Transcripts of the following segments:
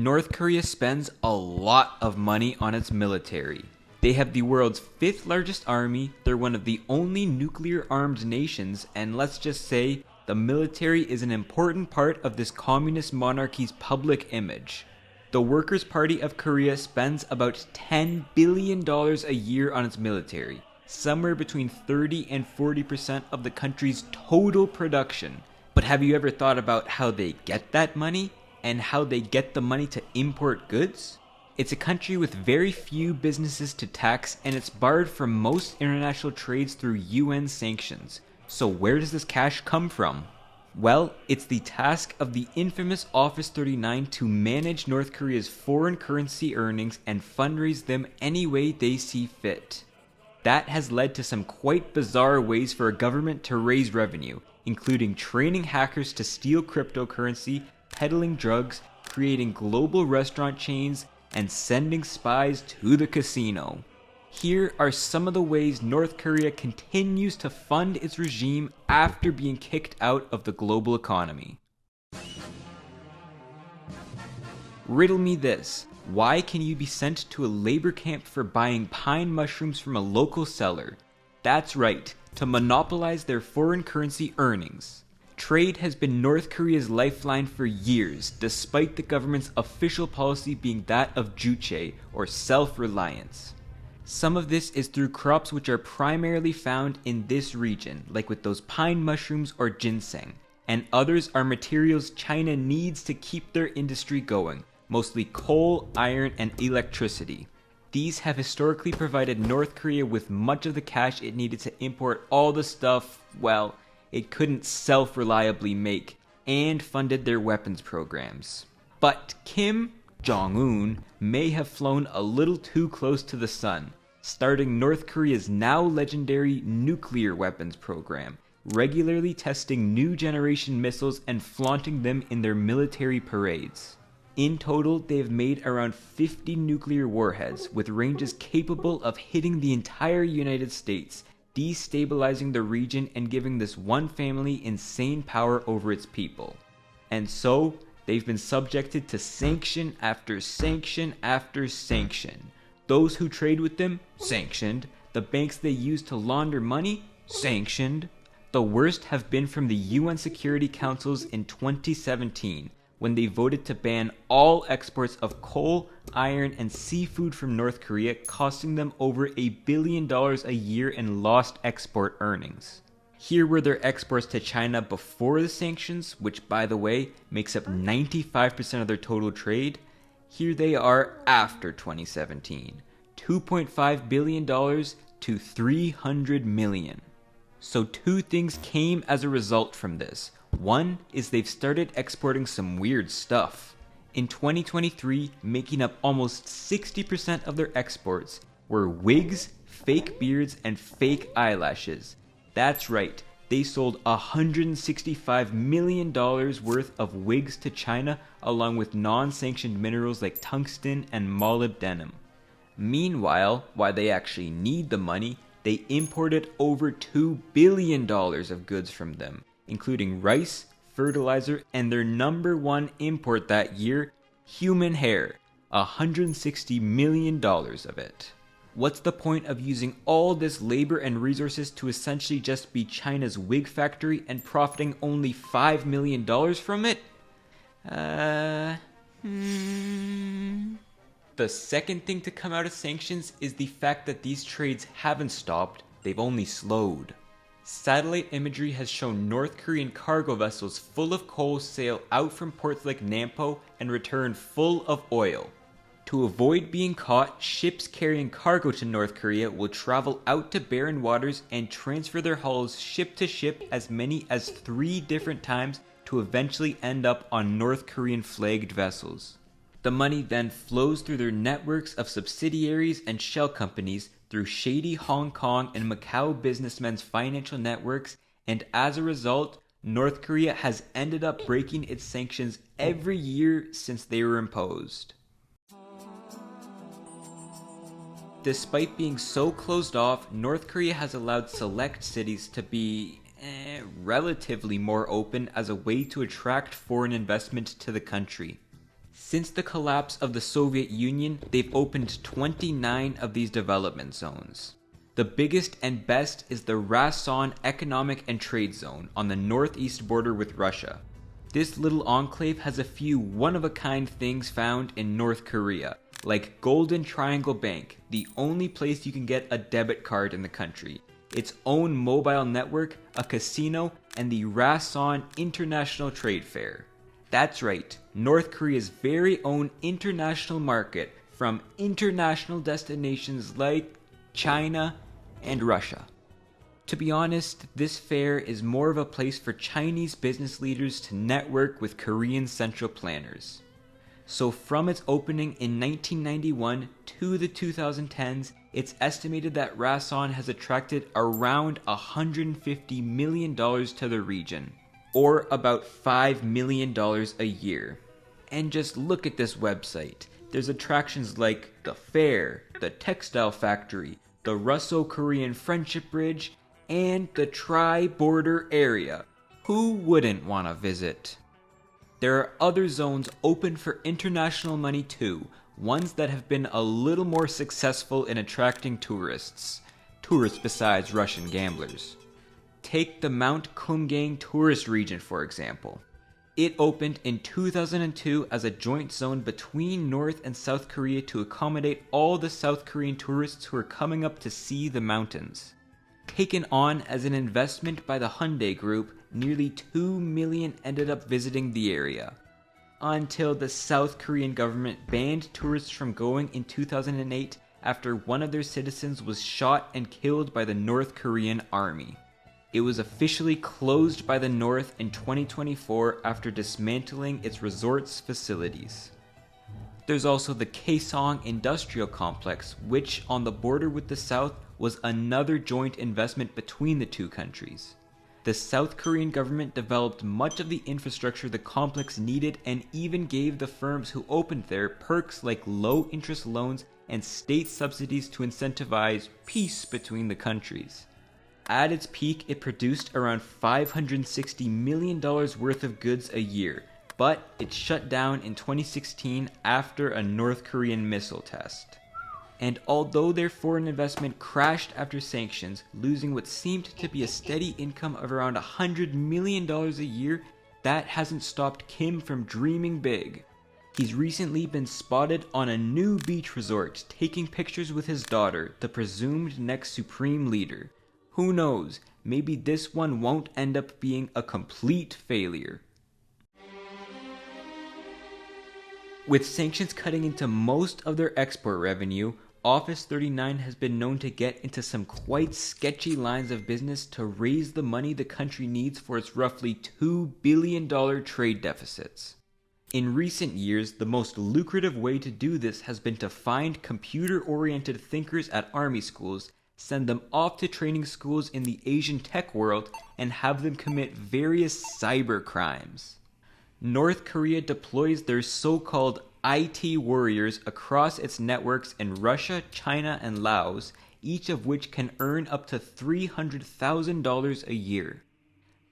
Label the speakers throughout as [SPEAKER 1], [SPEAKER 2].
[SPEAKER 1] North Korea spends a lot of money on its military. They have the world's 5th largest army, they're one of the only nuclear-armed nations, and let's just say, the military is an important part of this communist monarchy's public image. The Workers' Party of Korea spends about $10 billion a year on its military, somewhere between 30 and 40% of the country's total production. But have you ever thought about how they get that money? And how they get the money to import goods? It's a country with very few businesses to tax, and it's barred from most international trades through UN sanctions. So where does this cash come from? Well, it's the task of the infamous Office 39 to manage North Korea's foreign currency earnings and fundraise them any way they see fit. That has led to some quite bizarre ways for a government to raise revenue, including training hackers to steal cryptocurrency, peddling drugs, creating global restaurant chains, and sending spies to the casino. Here are some of the ways North Korea continues to fund its regime after being kicked out of the global economy. Riddle me this. Why can you be sent to a labor camp for buying pine mushrooms from a local seller? That's right, to monopolize their foreign currency earnings. Trade has been North Korea's lifeline for years, despite the government's official policy being that of juche, or self-reliance. Some of this is through crops which are primarily found in this region, like with those pine mushrooms or ginseng, and others are materials China needs to keep their industry going, mostly coal, iron, and electricity. These have historically provided North Korea with much of the cash it needed to import all the stuff, well, it couldn't self-reliably make, and funded their weapons programs. But Kim Jong-un may have flown a little too close to the sun, starting North Korea's now legendary nuclear weapons program, regularly testing new generation missiles and flaunting them in their military parades. In total, they have made around 50 nuclear warheads with ranges capable of hitting the entire United States, destabilizing the region and giving this one family insane power over its people. And so, they've been subjected to sanction after sanction after sanction. Those who trade with them, sanctioned. The banks they use to launder money, sanctioned. The worst have been from the UN Security Councils in 2017, when they voted to ban all exports of coal, iron, and seafood from North Korea, costing them over $1 billion a year in lost export earnings. Here were their exports to China before the sanctions, which by the way, makes up 95% of their total trade. Here they are after 2017, $2.5 billion to $300 million. So 2 things came as a result from this. One is they've started exporting some weird stuff. In 2023, making up almost 60% of their exports were wigs, fake beards, and fake eyelashes. That's right, they sold $165 million worth of wigs to China along with non-sanctioned minerals like tungsten and molybdenum. Meanwhile, while they actually need the money, they imported over $2 billion of goods from them, including rice, fertilizer, and their number one import that year, human hair, $160 million of it. What's the point of using all this labor and resources to essentially just be China's wig factory and profiting only $5 million from it? The second thing to come out of sanctions is the fact that these trades haven't stopped, they've only slowed. Satellite imagery has shown North Korean cargo vessels full of coal sail out from ports like Nampo and return full of oil. To avoid being caught, ships carrying cargo to North Korea will travel out to barren waters and transfer their hulls ship to ship as many as 3 different times to eventually end up on North Korean flagged vessels. The money then flows through their networks of subsidiaries and shell companies through shady Hong Kong and Macau businessmen's financial networks, and as a result, North Korea has ended up breaking its sanctions every year since they were imposed. Despite being so closed off, North Korea has allowed select cities to be relatively more open as a way to attract foreign investment to the country. Since the collapse of the Soviet Union, they've opened 29 of these development zones. The biggest and best is the Rason Economic and Trade Zone on the northeast border with Russia. This little enclave has a few one-of-a-kind things found in North Korea, like Golden Triangle Bank, the only place you can get a debit card in the country, its own mobile network, a casino, and the Rason International Trade Fair. That's right, North Korea's very own international market from international destinations like China and Russia. To be honest, this fair is more of a place for Chinese business leaders to network with Korean central planners. So from its opening in 1991 to the 2010s, it's estimated that Rason has attracted around $150 million to the region, or about $5 million a year. And just look at this website. There's attractions like the fair, the textile factory, the Russo-Korean Friendship Bridge, and the tri-border area. Who wouldn't want to visit? There are other zones open for international money too, ones that have been a little more successful in attracting tourists besides Russian gamblers. Take the Mount Kumgang tourist region for example. It opened in 2002 as a joint zone between North and South Korea to accommodate all the South Korean tourists who are coming up to see the mountains. Taken on as an investment by the Hyundai Group, nearly 2 million ended up visiting the area. Until the South Korean government banned tourists from going in 2008 after one of their citizens was shot and killed by the North Korean army. It was officially closed by the North in 2024 after dismantling its resort's facilities. There's also the Kaesong Industrial Complex, which on the border with the South was another joint investment between the two countries. The South Korean government developed much of the infrastructure the complex needed and even gave the firms who opened there perks like low interest loans and state subsidies to incentivize peace between the countries. At its peak, it produced around $560 million worth of goods a year, but it shut down in 2016 after a North Korean missile test. And although their foreign investment crashed after sanctions, losing what seemed to be a steady income of around $100 million a year, that hasn't stopped Kim from dreaming big. He's recently been spotted on a new beach resort taking pictures with his daughter, the presumed next supreme leader. Who knows, maybe this one won't end up being a complete failure. With sanctions cutting into most of their export revenue, Office 39 has been known to get into some quite sketchy lines of business to raise the money the country needs for its roughly $2 billion trade deficits. In recent years, the most lucrative way to do this has been to find computer-oriented thinkers at army schools, send them off to training schools in the Asian tech world, and have them commit various cybercrimes. North Korea deploys their so-called IT warriors across its networks in Russia, China, and Laos, each of which can earn up to $300,000 a year.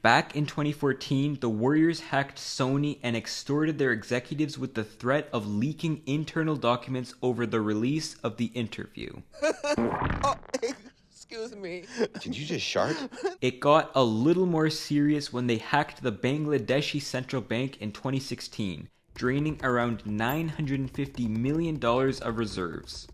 [SPEAKER 1] Back in 2014, the warriors hacked Sony and extorted their executives with the threat of leaking internal documents over the release of the interview.
[SPEAKER 2] Oh, excuse me.
[SPEAKER 3] Did you just shart?
[SPEAKER 1] It got a little more serious when they hacked the Bangladeshi central bank in 2016, draining around $950 million of reserves.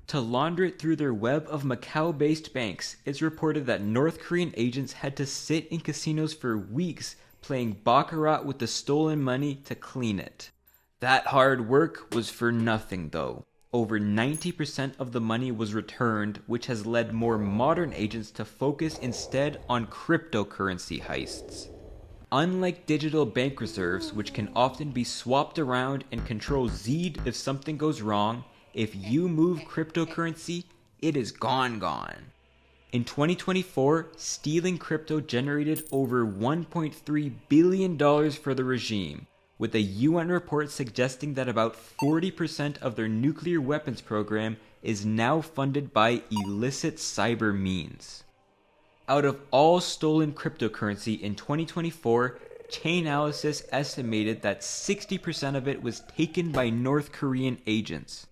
[SPEAKER 1] To launder it through their web of Macau-based banks, it's reported that North Korean agents had to sit in casinos for weeks playing baccarat with the stolen money to clean it. That hard work was for nothing though. Over 90% of the money was returned, which has led more modern agents to focus instead on cryptocurrency heists. Unlike digital bank reserves, which can often be swapped around and control Z'd if something goes wrong, if you move cryptocurrency, it is gone. In 2024, stealing crypto generated over $1.3 billion for the regime, with a UN report suggesting that about 40% of their nuclear weapons program is now funded by illicit cyber means. Out of all stolen cryptocurrency in 2024, Chainalysis estimated that 60% of it was taken by North Korean agents.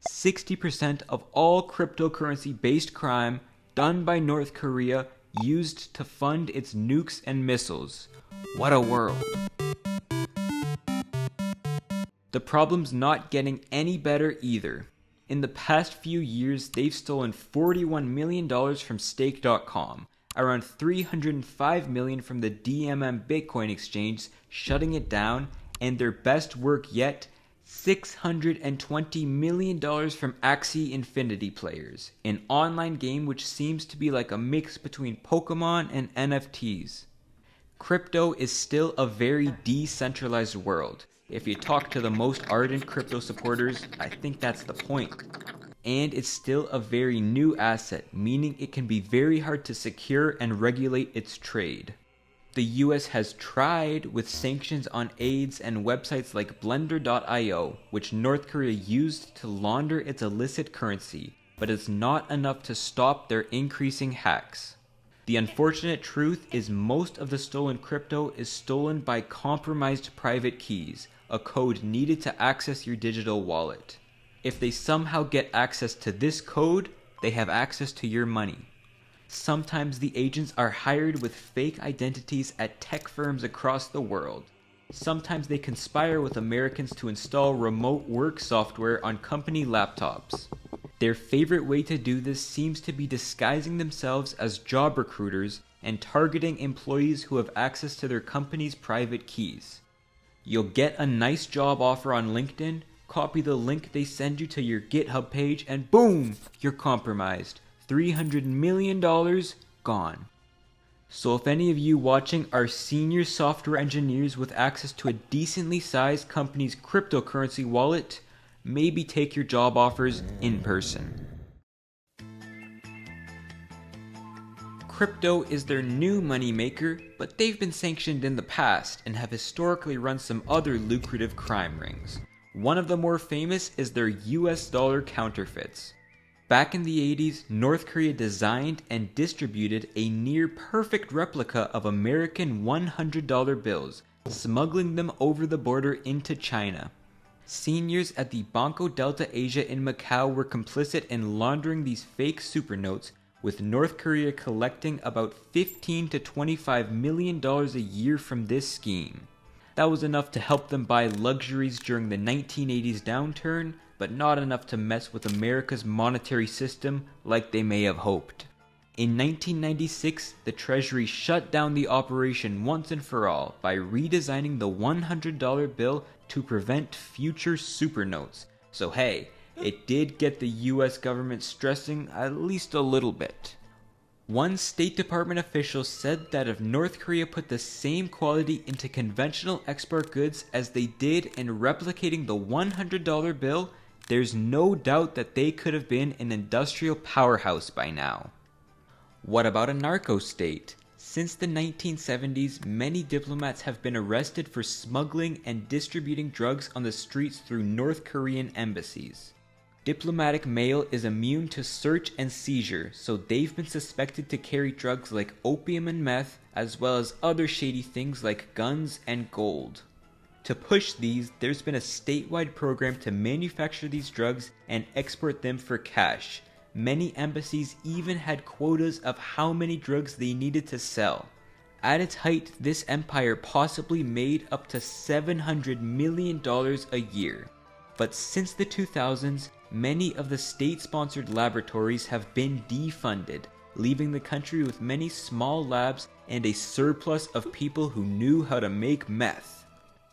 [SPEAKER 1] 60% of all cryptocurrency-based crime done by North Korea used to fund its nukes and missiles. What a world. The problem's not getting any better either. In the past few years, they've stolen $41 million from Stake.com, around $305 million from the DMM Bitcoin exchange, shutting it down, and their best work yet, $620 million from Axie Infinity Players, an online game which seems to be like a mix between Pokemon and NFTs. Crypto is still a very decentralized world. If you talk to the most ardent crypto supporters, I think that's the point. And it's still a very new asset, meaning it can be very hard to secure and regulate its trade. The US has tried with sanctions on aids and websites like Blender.io, which North Korea used to launder its illicit currency, but it's not enough to stop their increasing hacks. The unfortunate truth is most of the stolen crypto is stolen by compromised private keys, a code needed to access your digital wallet. If they somehow get access to this code, they have access to your money. Sometimes the agents are hired with fake identities at tech firms across the world. Sometimes they conspire with Americans to install remote work software on company laptops. Their favorite way to do this seems to be disguising themselves as job recruiters and targeting employees who have access to their company's private keys. You'll get a nice job offer on LinkedIn, copy the link they send you to your GitHub page, and boom, you're compromised. $300 million gone. So if any of you watching are senior software engineers with access to a decently sized company's cryptocurrency wallet, maybe take your job offers in person. Crypto is their new moneymaker, but they've been sanctioned in the past and have historically run some other lucrative crime rings. One of the more famous is their US dollar counterfeits. Back in the 80s, North Korea designed and distributed a near-perfect replica of American $100 bills, smuggling them over the border into China. Seniors at the Banco Delta Asia in Macau were complicit in laundering these fake supernotes, with North Korea collecting about $15 to $25 million a year from this scheme. That was enough to help them buy luxuries during the 1980s downturn, but not enough to mess with America's monetary system like they may have hoped. In 1996, the Treasury shut down the operation once and for all by redesigning the $100 bill to prevent future supernotes. So hey, it did get the US government stressing at least a little bit. One State Department official said that if North Korea put the same quality into conventional export goods as they did in replicating the $100 bill, there's no doubt that they could have been an industrial powerhouse by now. What about a narco state? Since the 1970s, many diplomats have been arrested for smuggling and distributing drugs on the streets through North Korean embassies. Diplomatic mail is immune to search and seizure, so they've been suspected to carry drugs like opium and meth, as well as other shady things like guns and gold. To push these, there's been a statewide program to manufacture these drugs and export them for cash. Many embassies even had quotas of how many drugs they needed to sell. At its height, this empire possibly made up to $700 million a year. But since the 2000s, many of the state-sponsored laboratories have been defunded, leaving the country with many small labs and a surplus of people who knew how to make meth.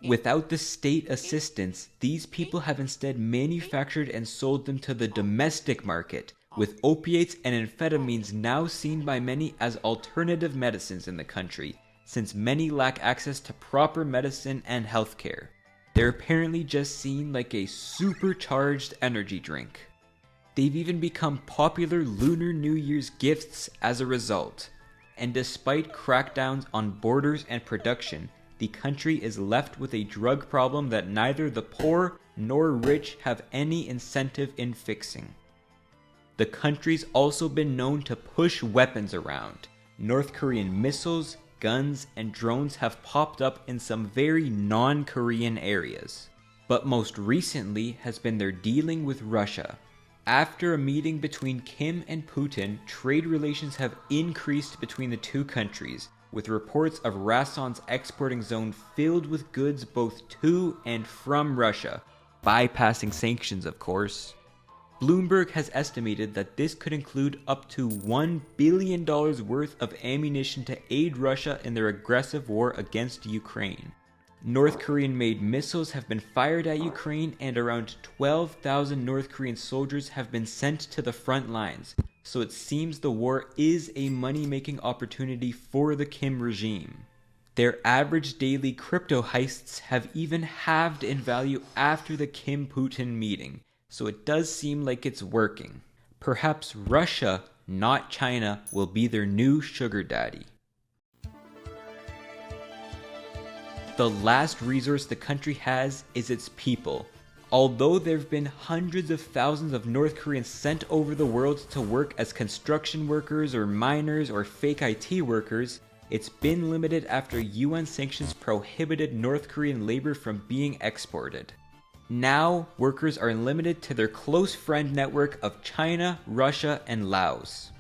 [SPEAKER 1] Without the state assistance, these people have instead manufactured and sold them to the domestic market, with opiates and amphetamines now seen by many as alternative medicines in the country, since many lack access to proper medicine and healthcare. They're apparently just seen like a supercharged energy drink. They've even become popular Lunar New Year's gifts as a result. And despite crackdowns on borders and production, the country is left with a drug problem that neither the poor nor rich have any incentive in fixing. The country's also been known to push weapons around. North Korean missiles, guns, and drones have popped up in some very non-Korean areas. But most recently has been their dealing with Russia. After a meeting between Kim and Putin, trade relations have increased between the two countries, with reports of Rason's exporting zone filled with goods both to and from Russia, bypassing sanctions of course. Bloomberg has estimated that this could include up to $1 billion worth of ammunition to aid Russia in their aggressive war against Ukraine. North Korean-made missiles have been fired at Ukraine, and around 12,000 North Korean soldiers have been sent to the front lines, so it seems the war is a money-making opportunity for the Kim regime. Their average daily crypto heists have even halved in value after the Kim-Putin meeting, so it does seem like it's working. Perhaps Russia, not China, will be their new sugar daddy. The last resource the country has is its people. Although there have been hundreds of thousands of North Koreans sent over the world to work as construction workers or miners or fake IT workers, it's been limited after UN sanctions prohibited North Korean labor from being exported. Now, workers are limited to their close friend network of China, Russia, and Laos.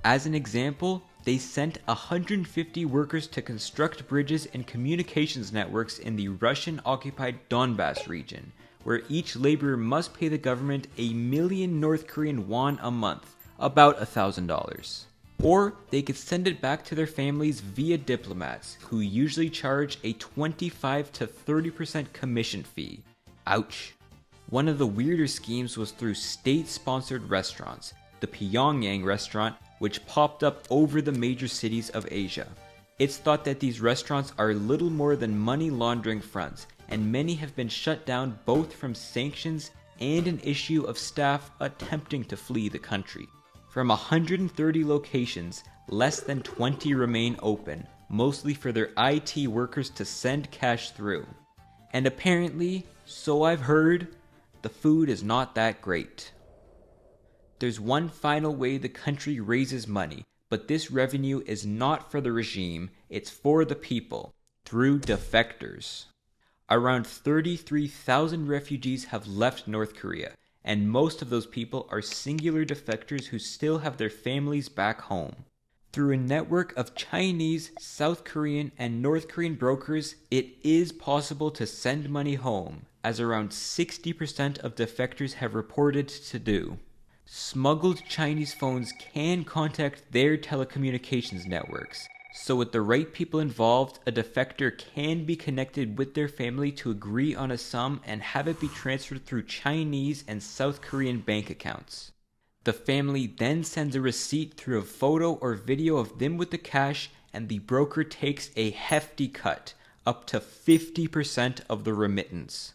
[SPEAKER 1] As an example, they sent 150 workers to construct bridges and communications networks in the Russian-occupied Donbass region, where each laborer must pay the government 1 million North Korean won a month, about $1,000. Or they could send it back to their families via diplomats, who usually charge a 25 to 30% commission fee. Ouch. One of the weirder schemes was through state-sponsored restaurants, the Pyongyang restaurant, which popped up over the major cities of Asia. It's thought that these restaurants are little more than money laundering fronts, and many have been shut down both from sanctions and an issue of staff attempting to flee the country. From 130 locations, less than 20 remain open, mostly for their IT workers to send cash through. And apparently, so I've heard, the food is not that great. There's one final way the country raises money, but this revenue is not for the regime, it's for the people, through defectors. Around 33,000 refugees have left North Korea, and most of those people are singular defectors who still have their families back home. Through a network of Chinese, South Korean, and North Korean brokers, it is possible to send money home, as around 60% of defectors have reported to do. Smuggled Chinese phones can contact their telecommunications networks, so with the right people involved, a defector can be connected with their family to agree on a sum and have it be transferred through Chinese and South Korean bank accounts. The family then sends a receipt through a photo or video of them with the cash, and the broker takes a hefty cut, up to 50% of the remittance.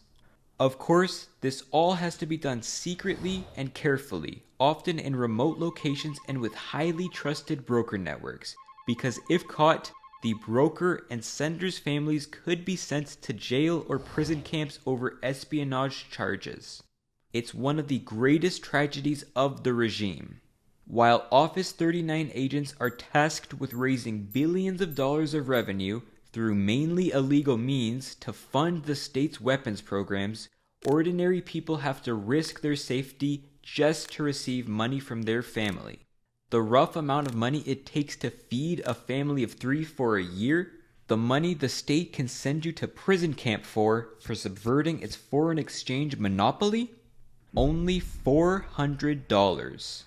[SPEAKER 1] Of course, this all has to be done secretly and carefully, often in remote locations and with highly trusted broker networks, because if caught, the broker and sender's families could be sent to jail or prison camps over espionage charges. It's one of the greatest tragedies of the regime. While Office 39 agents are tasked with raising billions of dollars of revenue through mainly illegal means to fund the state's weapons programs, ordinary people have to risk their safety just to receive money from their family. The rough amount of money it takes to feed a family of 3 for a year, the money the state can send you to prison camp for subverting its foreign exchange monopoly? Only $400.